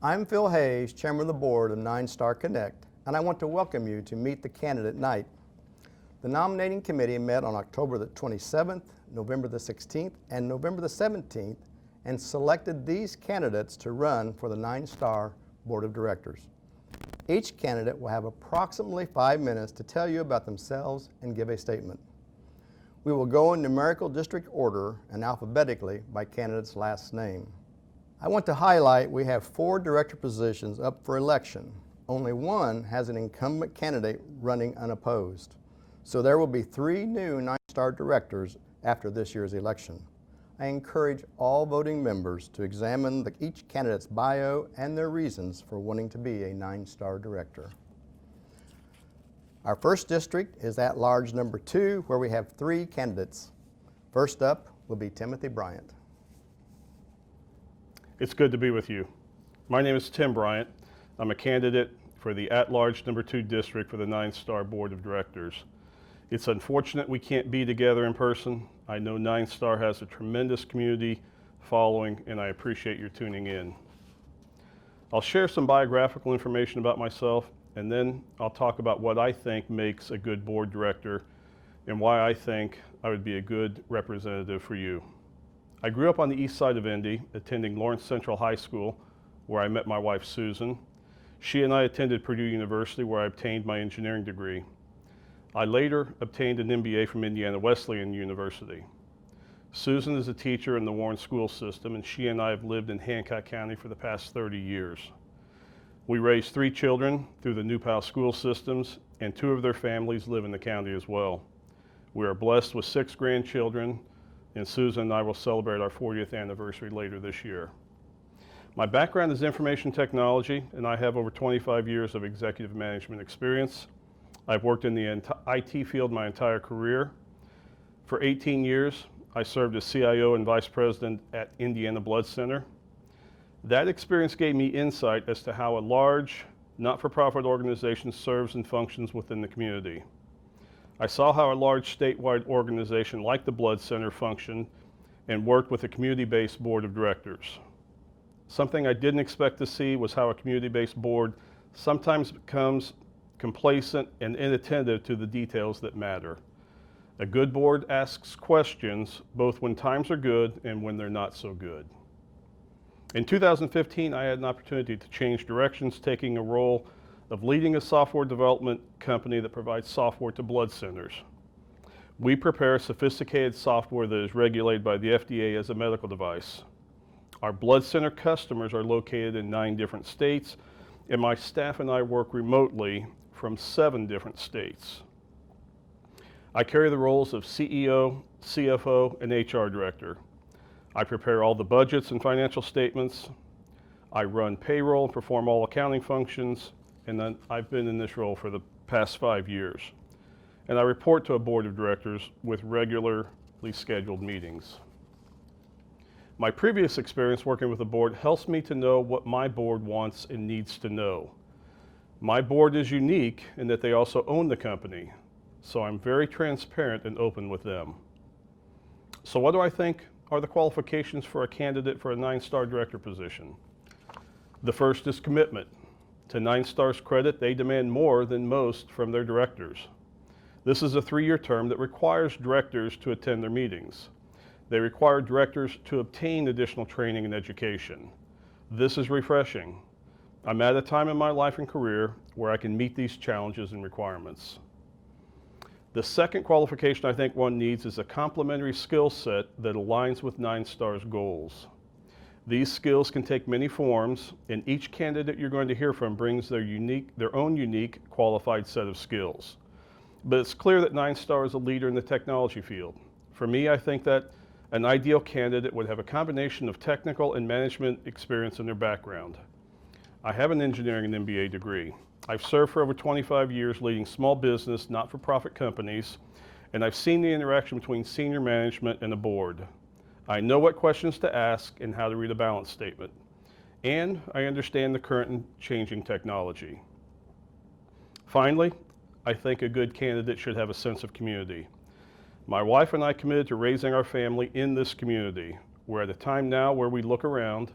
I'm Phil Hayes, Chairman of the Board of 9-Star Connect, and I want to welcome you to Meet the Candidate Night. The nominating committee met on October the 27th, November the 16th, and November the 17th, and selected these candidates to run for the 9-Star Board of Directors. Each candidate will have approximately 5 minutes to tell you about themselves and give a statement. We will go in numerical district order and alphabetically by candidate's last name. I want to highlight we have 4 director positions up for election. Only one has an incumbent candidate running unopposed. So there will be 3 new 9-Star directors after this year's election. I encourage all voting members to examine each candidate's bio and their reasons for wanting to be a 9-Star director. Our first district is at-large number 2, where we have 3 candidates. First up will be Timothy Bryant. It's good to be with you. My name is Tim Bryant. I'm a candidate for the at-large number 2 district for the 9-Star Board of Directors. It's unfortunate we can't be together in person. I know 9-Star has a tremendous community following, and I appreciate your tuning in. I'll share some biographical information about myself, and then I'll talk about what I think makes a good board director and why I think I would be a good representative for you. I grew up on the east side of Indy, attending Lawrence Central High School, where I met my wife, Susan. She and I attended Purdue University, where I obtained my engineering degree. I later obtained an MBA from Indiana Wesleyan University. Susan is a teacher in the Warren school system, and she and I have lived in Hancock County for the past 30 years. We raised 3 children through the New Powell school systems, and 2 of their families live in the county as well. We are blessed with 6 grandchildren, and Susan and I will celebrate our 40th anniversary later this year. My background is information technology, and I have over 25 years of executive management experience. I've worked in the IT field my entire career. For 18 years, I served as CIO and Vice President at Indiana Blood Center. That experience gave me insight as to how a large, not-for-profit organization serves and functions within the community. I saw how a large statewide organization like the Blood Center functioned and worked with a community-based board of directors. Something I didn't expect to see was how a community-based board sometimes becomes complacent and inattentive to the details that matter. A good board asks questions both when times are good and when they're not so good. In 2015, I had an opportunity to change directions, taking a role of leading a software development company that provides software to blood centers. We prepare sophisticated software that is regulated by the FDA as a medical device. Our blood center customers are located in 9 different states, and my staff and I work remotely from 7 different states. I carry the roles of CEO, CFO, and HR director. I prepare all the budgets and financial statements. I run payroll and perform all accounting functions, and then I've been in this role for the past 5 years. And I report to a board of directors with regularly scheduled meetings. My previous experience working with the board helps me to know what my board wants and needs to know. My board is unique in that they also own the company, so I'm very transparent and open with them. So what do I think are the qualifications for a candidate for a 9-Star director position? The first is commitment. To 9-Star's credit, they demand more than most from their directors. This is a 3-year term that requires directors to attend their meetings. They require directors to obtain additional training and education. This is refreshing. I'm at a time in my life and career where I can meet these challenges and requirements. The second qualification I think one needs is a complementary skill set that aligns with 9-Star's goals. These skills can take many forms, and each candidate you're going to hear from brings their own unique, qualified set of skills. But it's clear that 9-Star is a leader in the technology field. For me, I think that an ideal candidate would have a combination of technical and management experience in their background. I have an engineering and MBA degree. I've served for over 25 years leading small business, not-for-profit companies, and I've seen the interaction between senior management and the board. I know what questions to ask and how to read a balance statement, and I understand the current and changing technology. Finally, I think a good candidate should have a sense of community. My wife and I committed to raising our family in this community. We're at a time now where we look around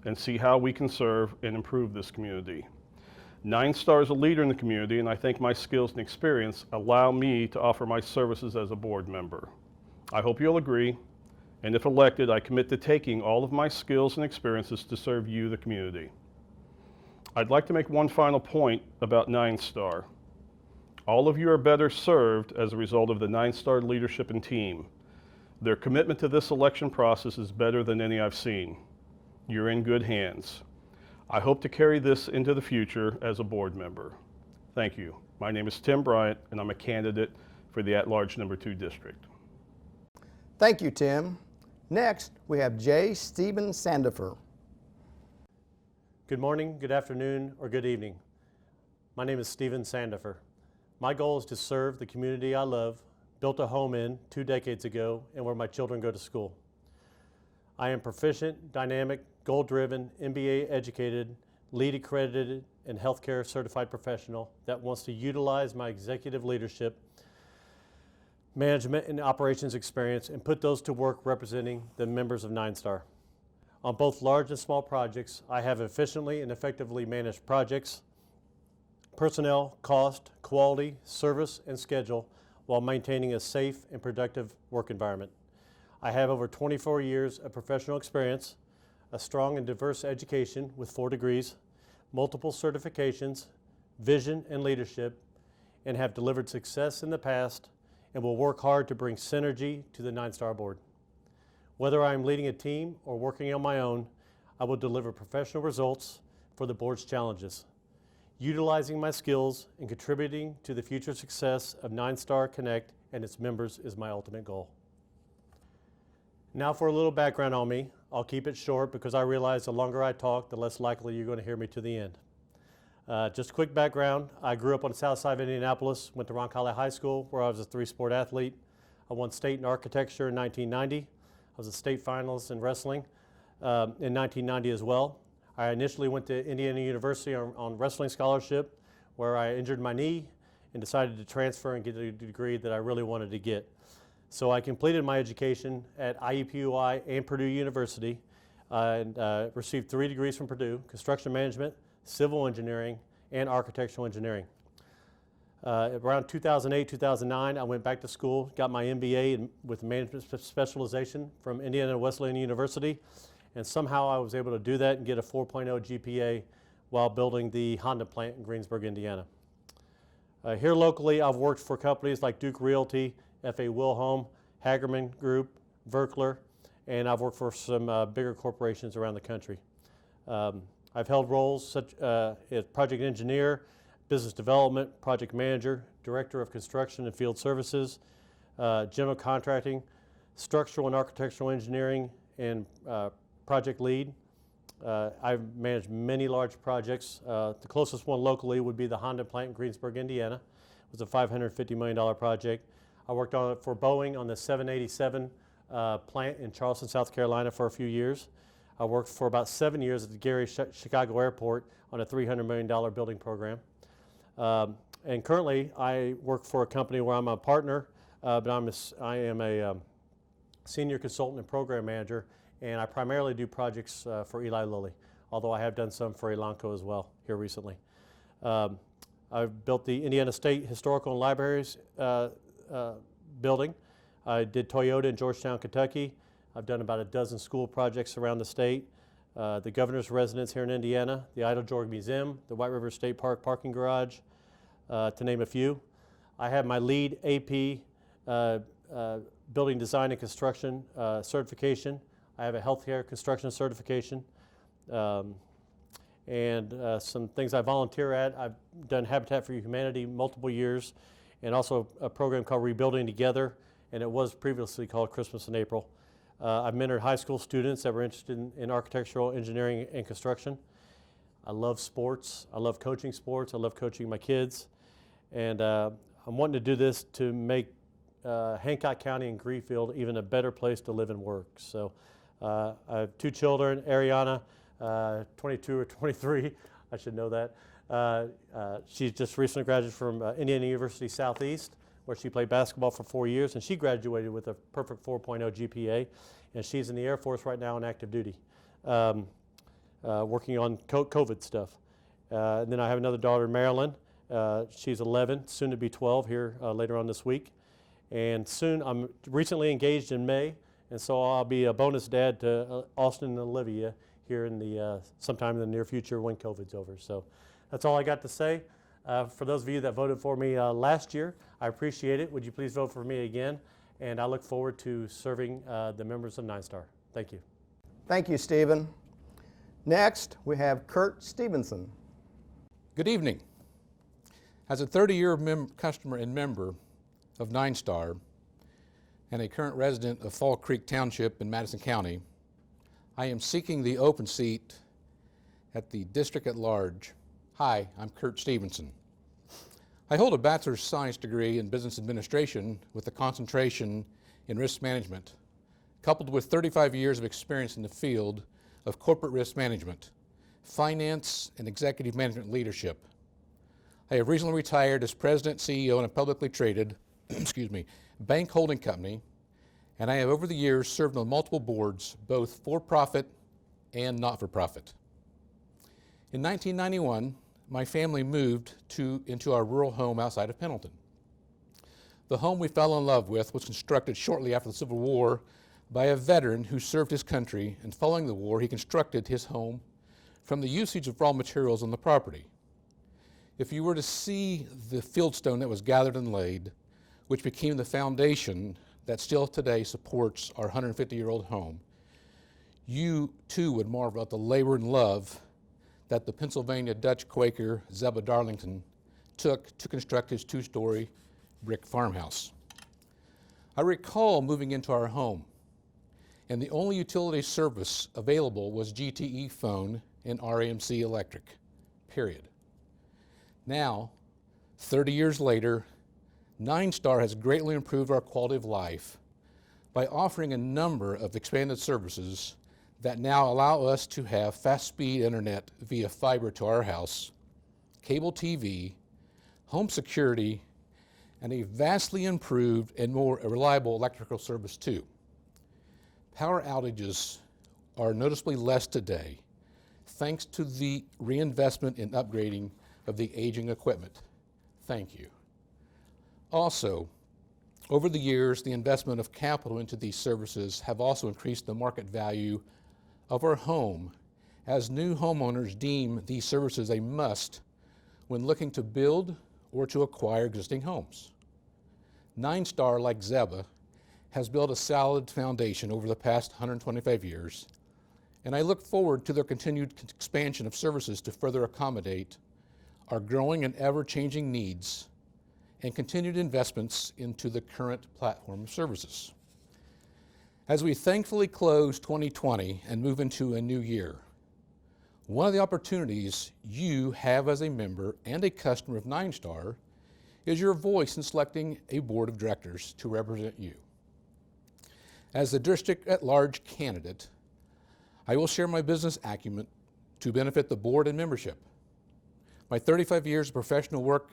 and see how we can serve and improve this community. 9-Star is a leader in the community, and I think my skills and experience allow me to offer my services as a board member. I hope you'll agree, and if elected, I commit to taking all of my skills and experiences to serve you, the community. I'd like to make one final point about 9-Star. All of you are better served as a result of the 9-Star leadership and team. Their commitment to this election process is better than any I've seen. You're in good hands. I hope to carry this into the future as a board member. Thank you. My name is Tim Bryant, and I'm a candidate for the at-large number 2 district. Thank you, Tim. Next, we have J. Stephen Sandofer. Good morning, good afternoon, or good evening. My name is Stephen Sandofer. My goal is to serve the community I love, built a home in 2 decades ago, and where my children go to school. I am proficient, dynamic, goal-driven, MBA educated, LEED accredited, and healthcare certified professional that wants to utilize my executive leadership, management, and operations experience and put those to work representing the members of 9-Star. On both large and small projects, I have efficiently and effectively managed projects, personnel, cost, quality, service, and schedule while maintaining a safe and productive work environment. I have over 24 years of professional experience, a strong and diverse education with 4 degrees, multiple certifications, vision and leadership, and have delivered success in the past and will work hard to bring synergy to the 9-Star board. Whether I am leading a team or working on my own, I will deliver professional results for the board's challenges. Utilizing my skills and contributing to the future success of 9-Star Connect and its members is my ultimate goal. Now for a little background on me. I'll keep it short because I realize the longer I talk, the less likely you're going to hear me to the end. Just a quick background. I grew up on the south side of Indianapolis, went to Roncalli High School where I was a 3-sport athlete. I won state in architecture in 1990. I was a state finalist in wrestling in 1990 as well. I initially went to Indiana University on wrestling scholarship where I injured my knee and decided to transfer and get a degree that I really wanted to get. So I completed my education at IUPUI and Purdue University and received 3 degrees from Purdue: construction management, civil engineering, and architectural engineering. Around 2008, 2009, I went back to school, got my MBA with management specialization from Indiana Wesleyan University, and somehow I was able to do that and get a 4.0 GPA while building the Honda plant in Greensburg, Indiana. Here locally, I've worked for companies like Duke Realty, F.A. Wilhelm, Hagerman Group, Verkler, and I've worked for some bigger corporations around the country. I've held roles such as project engineer, business development, project manager, director of construction and field services, general contracting, structural and architectural engineering, and project lead. I've managed many large projects. The closest one locally would be the Honda plant in Greensburg, Indiana. It was a $550 million project. I worked on it for Boeing on the 787 plant in Charleston, South Carolina for a few years. I worked for about 7 years at the Gary Chicago Airport on a $300 million building program. And currently I work for a company where I'm a partner, but I am a senior consultant and program manager, and I primarily do projects for Eli Lilly, although I have done some for Elanco as well here recently. I've built the Indiana State Historical and Libraries building. I did Toyota in Georgetown, Kentucky. I've done about a dozen school projects around the state. The governor's residence here in Indiana, the Idle George Museum, the White River State Park parking garage, to name a few. I have my LEED AP building design and construction certification. I have a healthcare construction certification. And some things I volunteer at. I've done Habitat for Humanity multiple years, and also a program called Rebuilding Together, and it was previously called Christmas in April. I've mentored high school students that were interested in architectural engineering and construction. I love sports. I love coaching sports. I love coaching my kids. And I'm wanting to do this to make Hancock County and Greenfield even a better place to live and work. So I have 2 children, Ariana, 22 or 23, I should know that. She just recently graduated from Indiana University Southeast, where she played basketball for 4 years, and she graduated with a perfect 4.0 GPA, and she's in the Air Force right now on active duty. working on COVID stuff. And then I have another daughter, Marilyn. She's 11, soon to be 12 here later on this week. And soon, I'm recently engaged in May, and so I'll be a bonus dad to Austin and Olivia here in the sometime in the near future when COVID's over. So that's all I got to say. For those of you that voted for me last year, I appreciate it. Would you please vote for me again? And I look forward to serving the members of 9-Star. Thank you. Thank you, Stephen. Next, we have Curt Stevenson. Good evening. As a 30-year customer and member of 9-Star and a current resident of Fall Creek Township in Madison County, I am seeking the open seat at the district at large. Hi, I'm Curt Stevenson. I hold a bachelor's science degree in business administration with a concentration in risk management, coupled with 35 years of experience in the field of corporate risk management, finance, and executive management leadership. I have recently retired as president, CEO in a publicly traded bank holding company, and I have over the years served on multiple boards, both for-profit and not-for-profit. In 1991, my family moved into our rural home outside of Pendleton. The home we fell in love with was constructed shortly after the Civil War by a veteran who served his country, and following the war, he constructed his home from the usage of raw materials on the property. If you were to see the fieldstone that was gathered and laid, which became the foundation that still today supports our 150-year-old home, you too would marvel at the labor and love that the Pennsylvania Dutch Quaker Zebba Darlington took to construct his 2-story brick farmhouse. I recall moving into our home, and the only utility service available was GTE phone and RAMC electric, period. Now, 30 years later, 9-Star has greatly improved our quality of life by offering a number of expanded services that now allow us to have fast-speed internet via fiber to our house, cable TV, home security, and a vastly improved and more reliable electrical service too. Power outages are noticeably less today, thanks to the reinvestment in upgrading of the aging equipment. Thank you. Also, over the years, the investment of capital into these services have also increased the market value of our home, as new homeowners deem these services a must when looking to build or to acquire existing homes. 9-Star, like Zebba, has built a solid foundation over the past 125 years, and I look forward to their continued expansion of services to further accommodate our growing and ever-changing needs and continued investments into the current platform of services. As we thankfully close 2020 and move into a new year, one of the opportunities you have as a member and a customer of 9-Star is your voice in selecting a board of directors to represent you. As the district at large candidate, I will share my business acumen to benefit the board and membership. My 35 years of professional work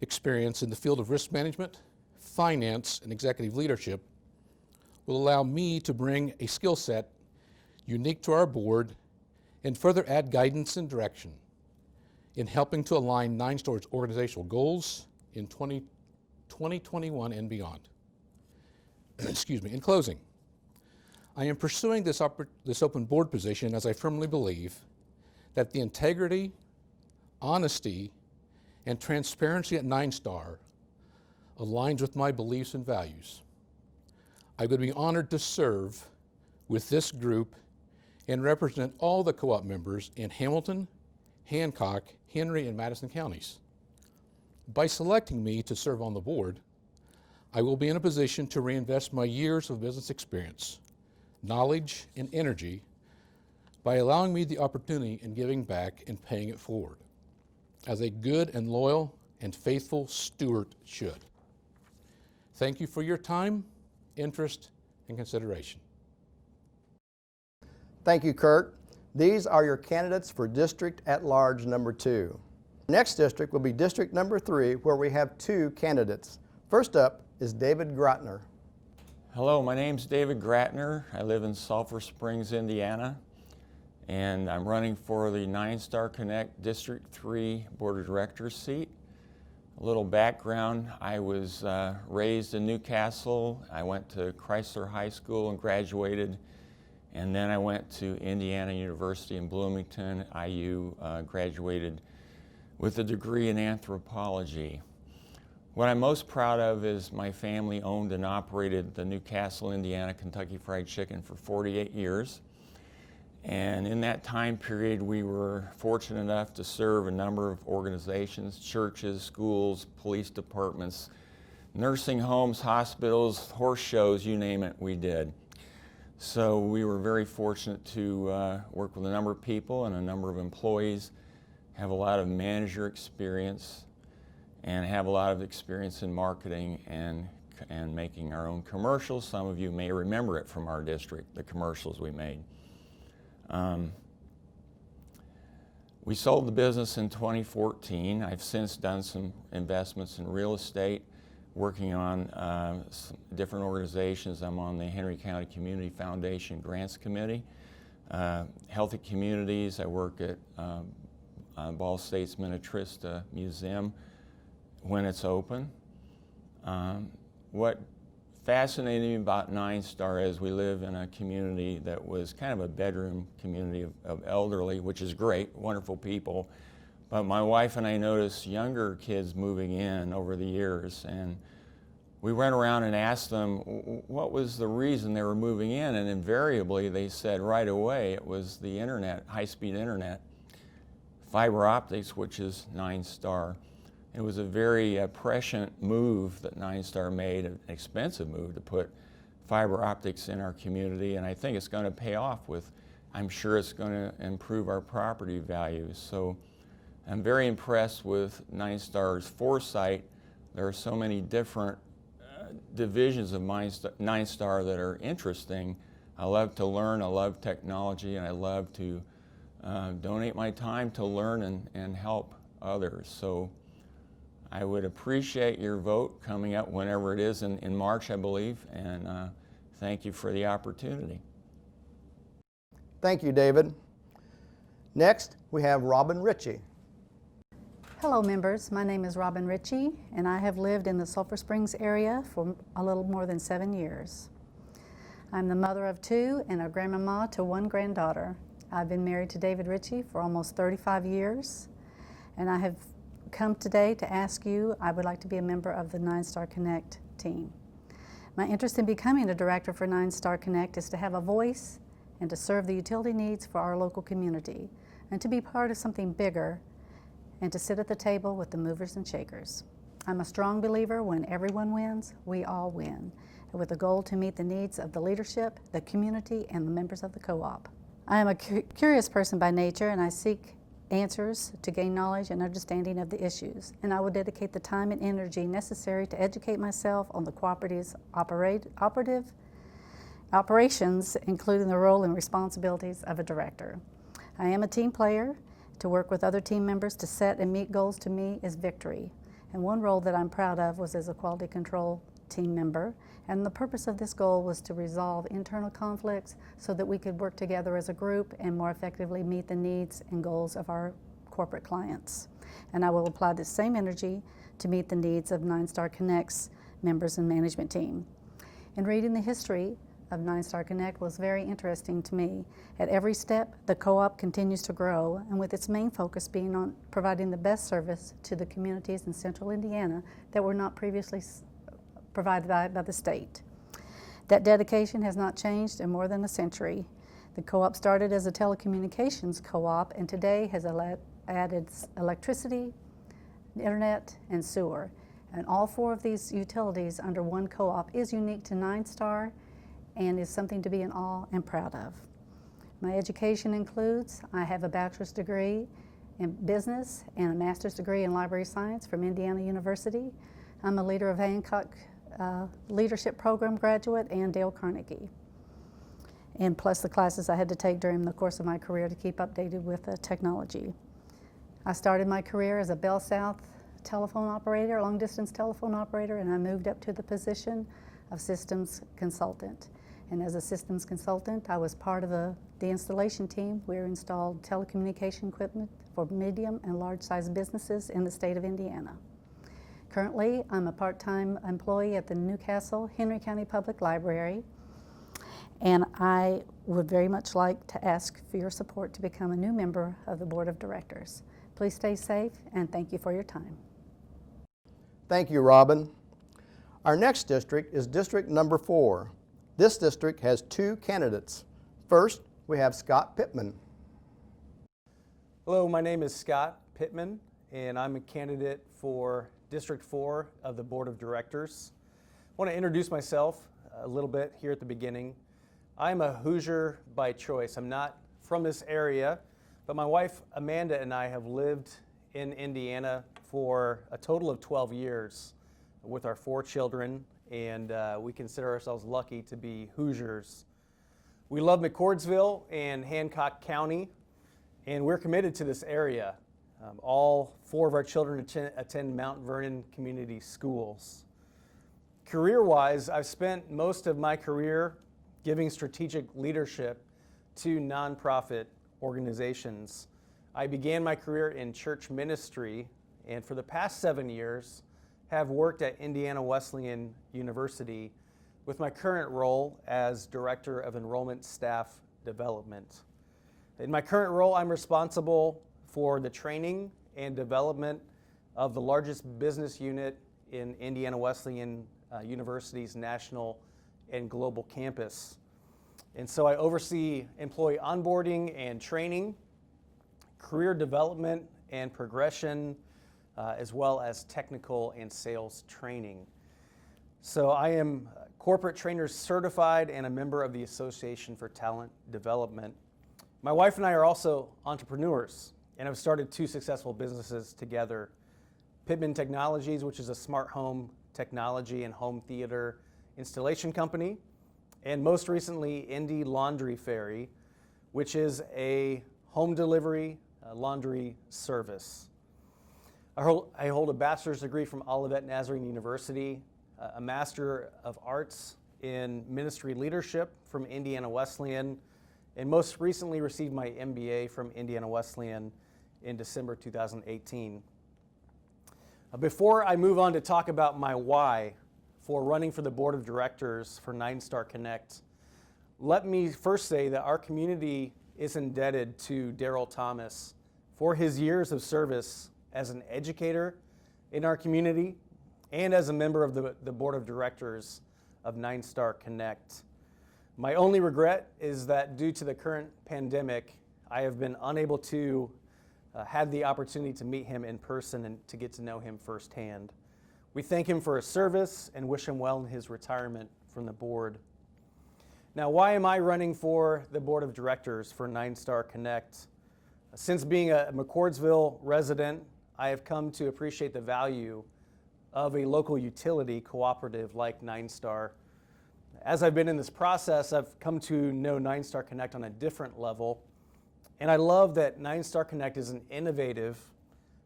experience in the field of risk management, finance, and executive leadership will allow me to bring a skill set unique to our board and further add guidance and direction in helping to align 9-Star's organizational goals in 2021 and beyond. Excuse me. In closing, I am pursuing this open board position as I firmly believe that the integrity, honesty, and transparency at 9-Star aligns with my beliefs and values. I would be honored to serve with this group and represent all the co-op members in Hamilton, Hancock, Henry, and Madison counties. By selecting me to serve on the board, I will be in a position to reinvest my years of business experience, knowledge, and energy by allowing me the opportunity in giving back and paying it forward, as a good and loyal and faithful steward should. Thank you for your time, interest, and consideration. Thank you, Curt. These are your candidates for District at Large number 2. Next district will be District number 3, where we have 2 candidates. First up is David Grottner. Hello, my name's David Grottner. I live in Sulphur Springs, Indiana. and I'm running for the 9-Star Connect District 3 Board of Directors seat. A little background, I was raised in Newcastle. I went to Chrysler High School and graduated, and then I went to Indiana University in Bloomington. IU graduated with a degree in anthropology. What I'm most proud of is my family owned and operated the Newcastle, Indiana Kentucky Fried Chicken for 48 years. And in that time period, we were fortunate enough to serve a number of organizations, churches, schools, police departments, nursing homes, hospitals, horse shows, you name it, we did. So we were very fortunate to work with a number of people and a number of employees, have a lot of manager experience, and have a lot of experience in marketing and making our own commercials. Some of you may remember it from our district, the commercials we made. We sold the business in 2014. I've since done some investments in real estate, working on different organizations. I'm on the Henry County Community Foundation Grants Committee. Healthy Communities, I work at Ball State's Minnetrista Museum when it's open. What fascinated me about 9-Star is we live in a community that was kind of a bedroom community of elderly, which is great, wonderful people. But my wife and I noticed younger kids moving in over the years, and we went around and asked them what was the reason they were moving in, and invariably they said right away it was the internet, high-speed internet, fiber optics, which is 9-Star. It was a very prescient move that 9-Star made, an expensive move to put fiber optics in our community, and I think it's going to pay off with, I'm sure it's going to improve our property values. So I'm very impressed with 9-Star's foresight. There are so many different divisions of 9-Star that are interesting. I love to learn, I love technology, and I love to donate my time to learn and help others. So I would appreciate your vote coming up whenever it is in March, I believe, and thank you for the opportunity. Thank you, David. Next, we have Robin Ritchie. Hello members, my name is Robin Ritchie and I have lived in the Sulphur Springs area for a little more than 7 years. I'm the mother of 2 and a grandmama to 1 granddaughter. I've been married to David Ritchie for almost 35 years, and I have come today to ask you, I would like to be a member of the 9-Star Connect team. My interest in becoming a director for 9-Star Connect is to have a voice and to serve the utility needs for our local community, and to be part of something bigger, and to sit at the table with the movers and shakers. I'm a strong believer when everyone wins, we all win, with a goal to meet the needs of the leadership, the community, and the members of the co-op. I am a curious person by nature, and I seek answers to gain knowledge and understanding of the issues, and I will dedicate the time and energy necessary to educate myself on the cooperative's operations, including the role and responsibilities of a director. I am a team player. To work with other team members to set and meet goals to me is victory, and one role that I'm proud of was as a quality control team member, and the purpose of this goal was to resolve internal conflicts so that we could work together as a group and more effectively meet the needs and goals of our corporate clients. And I will apply the same energy to meet the needs of 9-Star Connect's members and management team. In reading the history of 9-Star Connect was very interesting to me. At every step, the co-op continues to grow, and with its main focus being on providing the best service to the communities in central Indiana that were not previously provided by the state. That dedication has not changed in more than a century. The co-op started as a telecommunications co-op and today has added electricity, internet, and sewer. And all 4 of these utilities under one co-op is unique to 9-Star and is something to be in awe and proud of. My education includes, I have a bachelor's degree in business and a master's degree in library science from Indiana University. I'm a leader of Hancock Leadership Program graduate and Dale Carnegie, and plus the classes I had to take during the course of my career to keep updated with technology. I started my career as a Bell South telephone operator, long distance telephone operator, and I moved up to the position of systems consultant. And as a systems consultant, I was part of the installation team. We installed telecommunication equipment for medium and large-sized businesses in the state of Indiana. Currently, I'm a part-time employee at the Newcastle Henry County Public Library, and I would very much like to ask for your support to become a new member of the Board of Directors. Please stay safe, and thank you for your time. Thank you, Robin. Our next district is District Number 4. This district has 2 candidates. First, we have Scott Pittman. Hello, my name is Scott Pittman, and I'm a candidate for District 4 of the Board of Directors. I want to introduce myself a little bit here at the beginning. I'm a Hoosier by choice. I'm not from this area, but my wife Amanda and I have lived in Indiana for a total of 12 years with our 4 children, and we consider ourselves lucky to be Hoosiers. We love McCordsville and Hancock County, and we're committed to this area. All 4 of our children attend Mount Vernon Community Schools. Career-wise, I've spent most of my career giving strategic leadership to nonprofit organizations. I began my career in church ministry, and for the past 7 years have worked at Indiana Wesleyan University with my current role as Director of Enrollment Staff Development. In my current role, I'm responsible for the training and development of the largest business unit in Indiana Wesleyan University's national and global campus. And so I oversee employee onboarding and training, career development and progression, as well as technical and sales training. So I am corporate trainer certified and a member of the Association for Talent Development. My wife and I are also entrepreneurs and have started 2 successful businesses together. Pittman Technologies, which is a smart home technology and home theater installation company, and most recently Indy Laundry Ferry, which is a home delivery laundry service. I hold a bachelor's degree from Olivet Nazarene University, a Master of Arts in Ministry Leadership from Indiana Wesleyan, and most recently received my MBA from Indiana Wesleyan in December 2018. Before I move on to talk about my why for running for the Board of Directors for 9-Star Connect, let me first say that our community is indebted to Darrell Thomas for his years of service as an educator in our community and as a member of the Board of Directors of 9-Star Connect. My only regret is that due to the current pandemic, I have been unable to have the opportunity to meet him in person and to get to know him firsthand. We thank him for his service and wish him well in his retirement from the board. Now, why am I running for the Board of Directors for 9-Star Connect? Since being a McCordsville resident, I have come to appreciate the value of a local utility cooperative like 9-Star. As I've been in this process, I've come to know 9-Star Connect on a different level, and I love that 9-Star Connect is an innovative,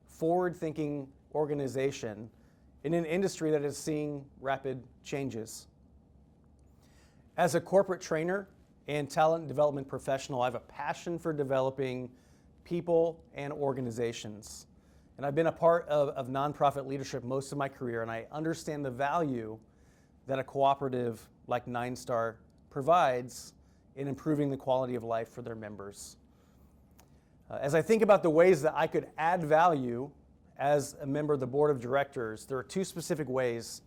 forward-thinking organization in an industry that is seeing rapid changes. As a corporate trainer and talent development professional, I have a passion for developing people and organizations. And I've been a part of nonprofit leadership most of my career, and I understand the value that a cooperative like 9-Star provides in improving the quality of life for their members. As I think about the ways that I could add value as a member of the Board of Directors, there are 2 specific ways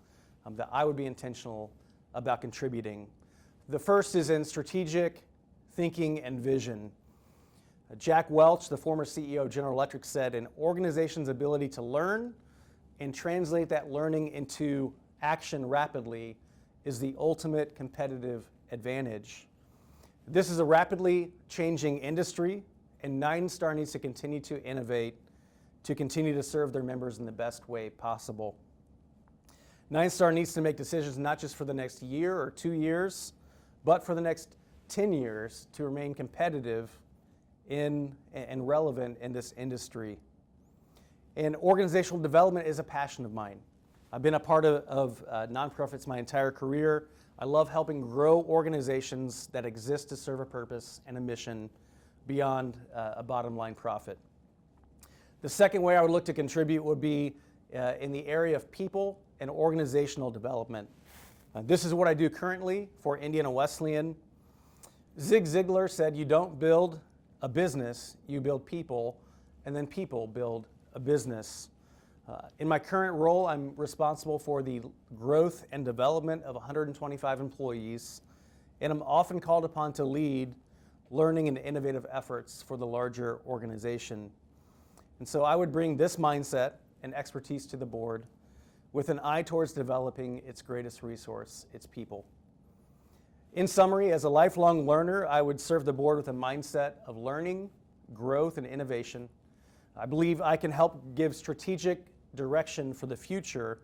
that I would be intentional about contributing. The first is in strategic thinking and vision. Jack Welch, the former CEO of General Electric, said an organization's ability to learn and translate that learning into action rapidly is the ultimate competitive advantage. This is a rapidly changing industry, and 9-Star needs to continue to innovate to continue to serve their members in the best way possible. 9-Star needs to make decisions not just for the next year or 2 years, but for the next 10 years to remain competitive and relevant in this industry. And organizational development is a passion of mine. I've been a part of nonprofits my entire career. I love helping grow organizations that exist to serve a purpose and a mission beyond a bottom line profit. The second way I would look to contribute would be in the area of people and organizational development. This is what I do currently for Indiana Wesleyan. Zig Ziglar said, "You don't build a business, you build people, and then people build a business." In my current role, I'm responsible for the growth and development of 125 employees, and I'm often called upon to lead learning and innovative efforts for the larger organization. And so I would bring this mindset and expertise to the board with an eye towards developing its greatest resource, its people. In summary, as a lifelong learner, I would serve the board with a mindset of learning, growth, and innovation. I believe I can help give strategic direction for the future,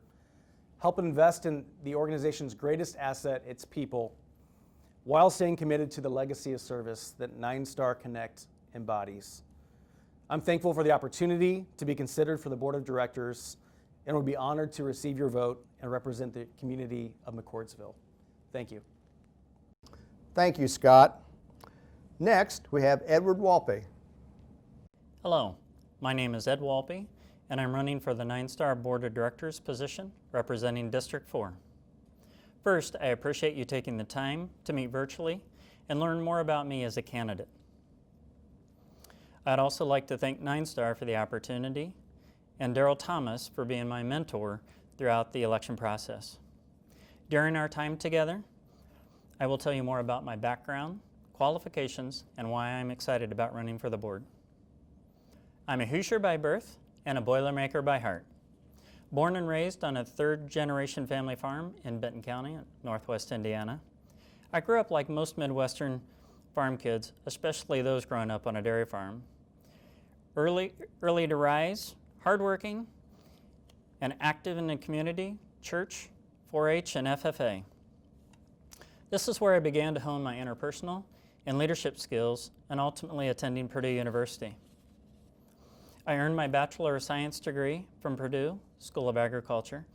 help invest in the organization's greatest asset, its people, while staying committed to the legacy of service that 9-Star Connect embodies. I'm thankful for the opportunity to be considered for the board of directors and would be honored to receive your vote and represent the community of McCordsville. Thank you. Thank you, Scott. Next, we have Edward Walpe. Hello, my name is Ed Walpe, and I'm running for the 9-Star Board of Directors position representing District 4. First, I appreciate you taking the time to meet virtually and learn more about me as a candidate. I'd also like to thank 9-Star for the opportunity and Daryl Thomas for being my mentor throughout the election process. During our time together, I will tell you more about my background, qualifications, and why I'm excited about running for the board. I'm a Hoosier by birth and a Boilermaker by heart. Born and raised on a third-generation family farm in Benton County, northwest Indiana, I grew up like most Midwestern farm kids, especially those growing up on a dairy farm. Early to rise, hardworking, and active in the community, church, 4-H, and FFA. This is where I began to hone my interpersonal and leadership skills and ultimately attending Purdue University. I earned my Bachelor of Science degree from Purdue School of Agriculture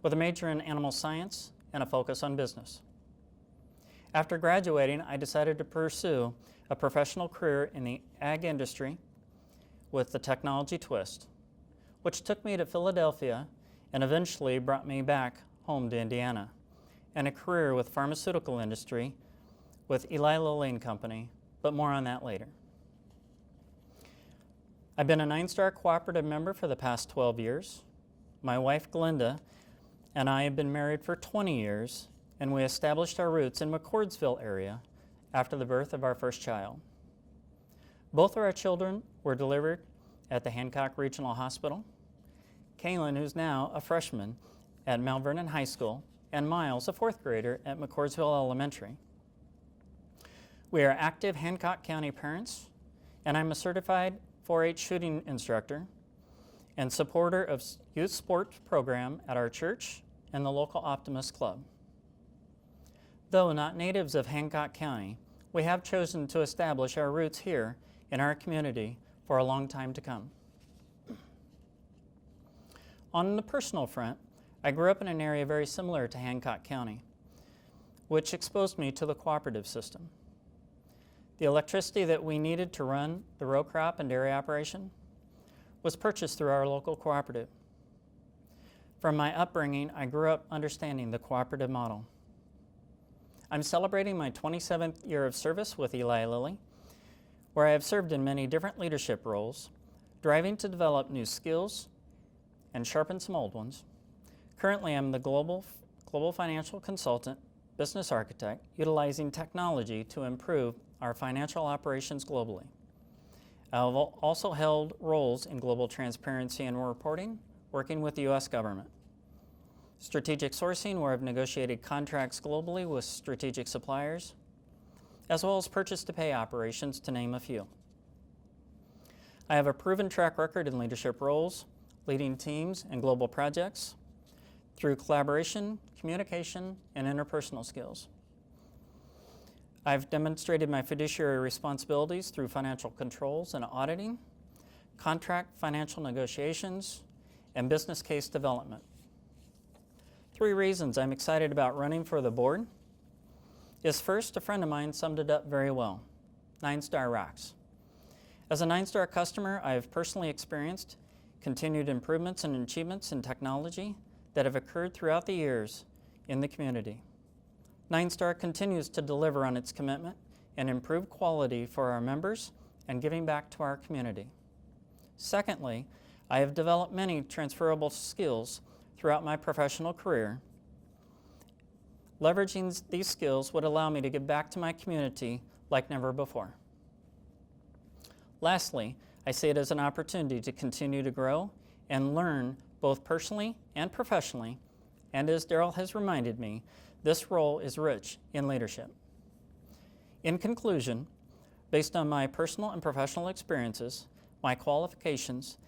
with a major in animal science and a focus on business. After graduating, I decided to pursue a professional career in the ag industry with the technology twist, which took me to Philadelphia and eventually brought me back home to Indiana, and a career with pharmaceutical industry with Eli Lilly and Company, but more on that later. I've been a 9-Star cooperative member for the past 12 years. My wife, Glenda, and I have been married for 20 years, and we established our roots in McCordsville area after the birth of our first child. Both of our children were delivered at the Hancock Regional Hospital. Kaylin, who's now a freshman at Mount Vernon High School, and Miles, a 4th grader at McCordsville Elementary. We are active Hancock County parents, and I'm a certified 4-H shooting instructor and supporter of youth sports program at our church and the local Optimist Club. Though not natives of Hancock County, we have chosen to establish our roots here in our community for a long time to come. On the personal front, I grew up in an area very similar to Hancock County, which exposed me to the cooperative system. The electricity that we needed to run the row crop and dairy operation was purchased through our local cooperative. From my upbringing, I grew up understanding the cooperative model. I'm celebrating my 27th year of service with Eli Lilly, where I have served in many different leadership roles, driving to develop new skills and sharpen some old ones. Currently, I'm the global financial consultant, business architect, utilizing technology to improve our financial operations globally. I've also held roles in global transparency and reporting, working with the U.S. government. Strategic sourcing, where I've negotiated contracts globally with strategic suppliers, as well as purchase-to-pay operations, to name a few. I have a proven track record in leadership roles, leading teams and global projects through collaboration, communication, and interpersonal skills. I've demonstrated my fiduciary responsibilities through financial controls and auditing, contract financial negotiations, and business case development. 3 reasons I'm excited about running for the board is first, a friend of mine summed it up very well. 9-Star rocks. As a 9-Star customer, I have personally experienced continued improvements and achievements in technology that have occurred throughout the years in the community. 9-Star continues to deliver on its commitment and improve quality for our members and giving back to our community. Secondly, I have developed many transferable skills throughout my professional career. Leveraging these skills would allow me to give back to my community like never before. Lastly, I see it as an opportunity to continue to grow and learn both personally and professionally, and as Darrell has reminded me, this role is rich in leadership. In conclusion, based on my personal and professional experiences, my qualifications,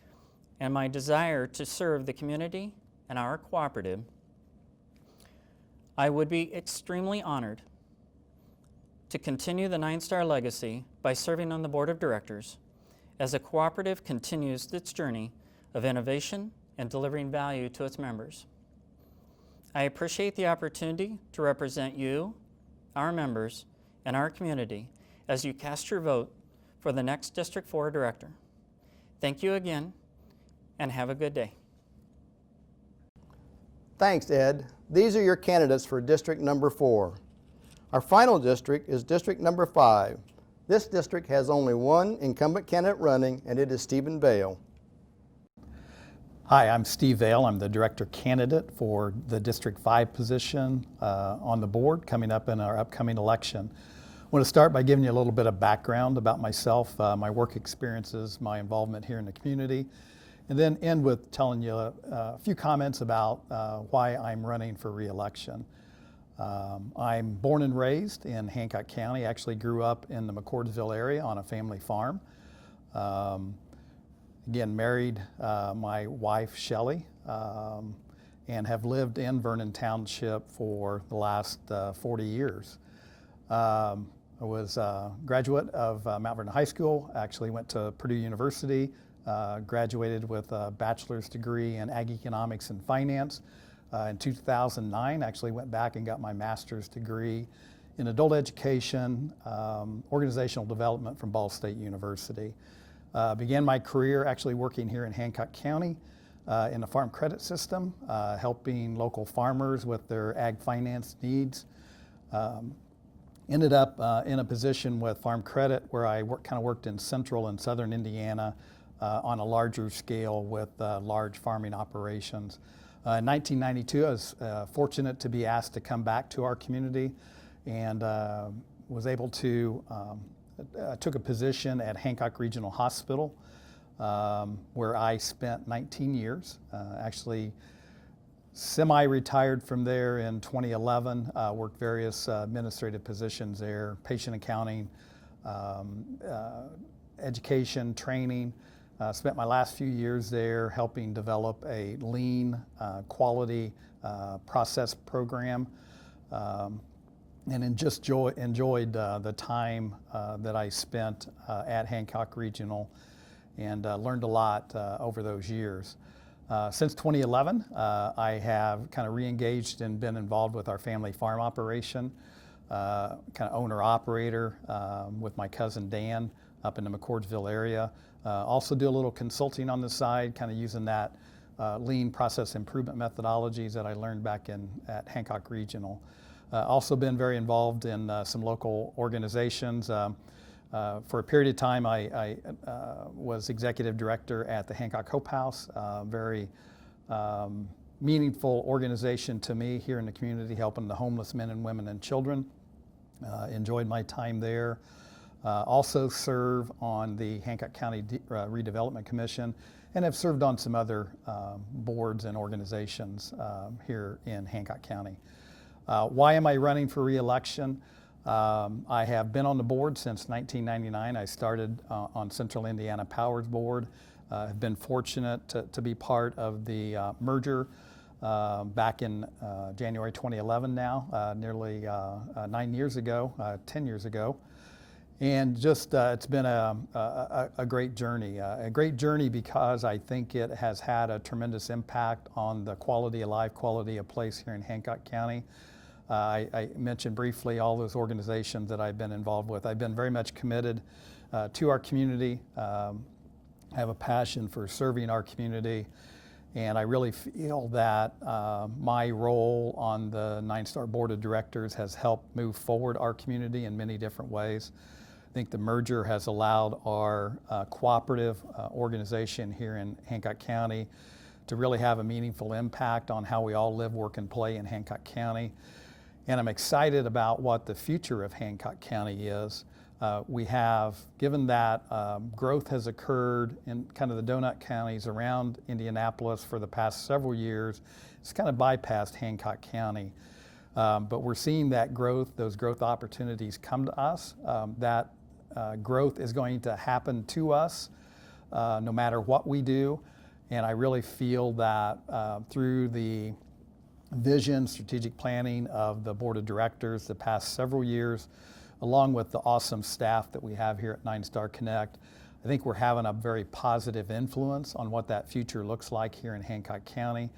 and my desire to serve the community and our cooperative, I would be extremely honored to continue the 9-Star legacy by serving on the Board of Directors as the cooperative continues its journey of innovation and delivering value to its members. I appreciate the opportunity to represent you, our members, and our community as you cast your vote for the next District 4 Director. Thank you again, and have a good day. Thanks, Ed. These are your candidates for District Number 4. Our final district is District Number 5. This district has only one incumbent candidate running, and it is Stephen Bale. Hi, I'm Steve Bale. I'm the director candidate for the District 5 position on the board coming up in our upcoming election. I want to start by giving you a little bit of background about myself, my work experiences, my involvement here in the community, and then end with telling you a few comments about why I'm running for re-election. I'm born and raised in Hancock County, actually grew up in the McCordsville area on a family farm. Again, married my wife, Shelley, and have lived in Vernon Township for the last 40 years. I was a graduate of Mount Vernon High School, actually went to Purdue University, graduated with a bachelor's degree in ag economics and finance. In 2009, actually went back and got my master's degree in adult education, organizational development from Ball State University. Began my career actually working here in Hancock County in the farm credit system, helping local farmers with their ag finance needs. Ended up in a position with Farm Credit where I kind of worked in central and southern Indiana on a larger scale with large farming operations. In 1992, I was fortunate to be asked to come back to our community and was able to took a position at Hancock Regional Hospital where I spent 19 years, actually semi-retired from there in 2011, worked various administrative positions there, patient accounting, education, training. Spent my last few years there helping develop a lean quality process program. And just enjoyed the time that I spent at Hancock Regional and learned a lot over those years. Since 2011, I have kind of re-engaged and been involved with our family farm operation, kind of owner-operator with my cousin Dan up in the McCordsville area. Also do a little consulting on the side, kind of using that lean process improvement methodologies that I learned back at Hancock Regional. Also been very involved in some local organizations. For a period of time, I was executive director at the Hancock Hope House, very meaningful organization to me here in the community, helping the homeless men and women and children. Enjoyed my time there. Also serve on the Hancock County Redevelopment Commission and have served on some other boards and organizations here in Hancock County. Why am I running for re-election? I have been on the board since 1999. I started on Central Indiana Power's board. Have been fortunate to be part of the merger back in January 2011 now, nearly 9 years ago, 10 years ago. And just it's been a great journey because I think it has had a tremendous impact on the quality of life, quality of place here in Hancock County. I mentioned briefly all those organizations that I've been involved with. I've been very much committed to our community. I have a passion for serving our community, and I really feel that my role on the 9-Star Board of Directors has helped move forward our community in many different ways. I think the merger has allowed our cooperative organization here in Hancock County to really have a meaningful impact on how we all live, work, and play in Hancock County. And I'm excited about what the future of Hancock County is. We have, given that growth has occurred in kind of the donut counties around Indianapolis for the past several years, it's kind of bypassed Hancock County. But we're seeing that growth, those growth opportunities come to us. That growth is going to happen to us no matter what we do. And I really feel that through the vision, strategic planning of the Board of Directors the past several years, along with the awesome staff that we have here at 9-Star Connect, I think we're having a very positive influence on what that future looks like here in Hancock County.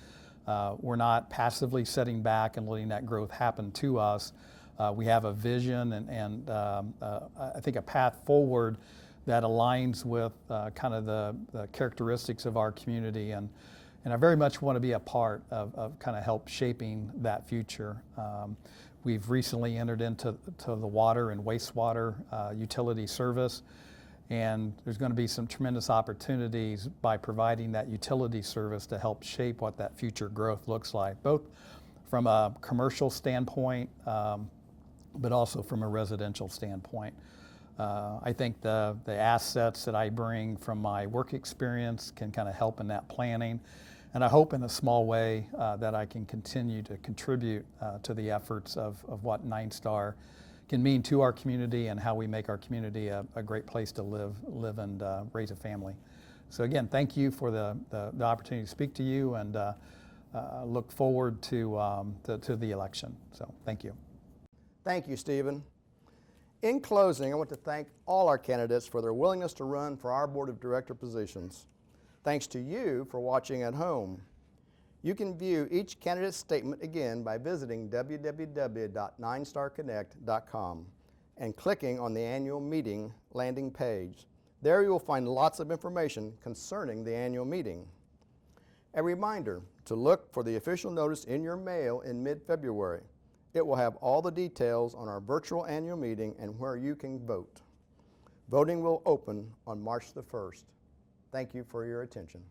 We're not passively sitting back and letting that growth happen to us. We have a vision and I think a path forward that aligns with kind of the characteristics of our community, and I very much want to be a part of kind of help shaping that future. We've recently entered into the water and wastewater utility service, and there's going to be some tremendous opportunities by providing that utility service to help shape what that future growth looks like, both from a commercial standpoint, but also from a residential standpoint. I think the assets that I bring from my work experience can kind of help in that planning. And I hope in a small way that I can continue to contribute to the efforts of what 9-Star can mean to our community and how we make our community a great place to live and raise a family. So again, thank you for the opportunity to speak to you, and look forward to the election. So thank you. Thank you, Stephen. In closing, I want to thank all our candidates for their willingness to run for our Board of Director positions. Thanks to you for watching at home. You can view each candidate's statement again by visiting www.9starconnect.com and clicking on the annual meeting landing page. There you will find lots of information concerning the annual meeting. A reminder to look for the official notice in your mail in mid-February. It will have all the details on our virtual annual meeting and where you can vote. Voting will open on March the 1st. Thank you for your attention.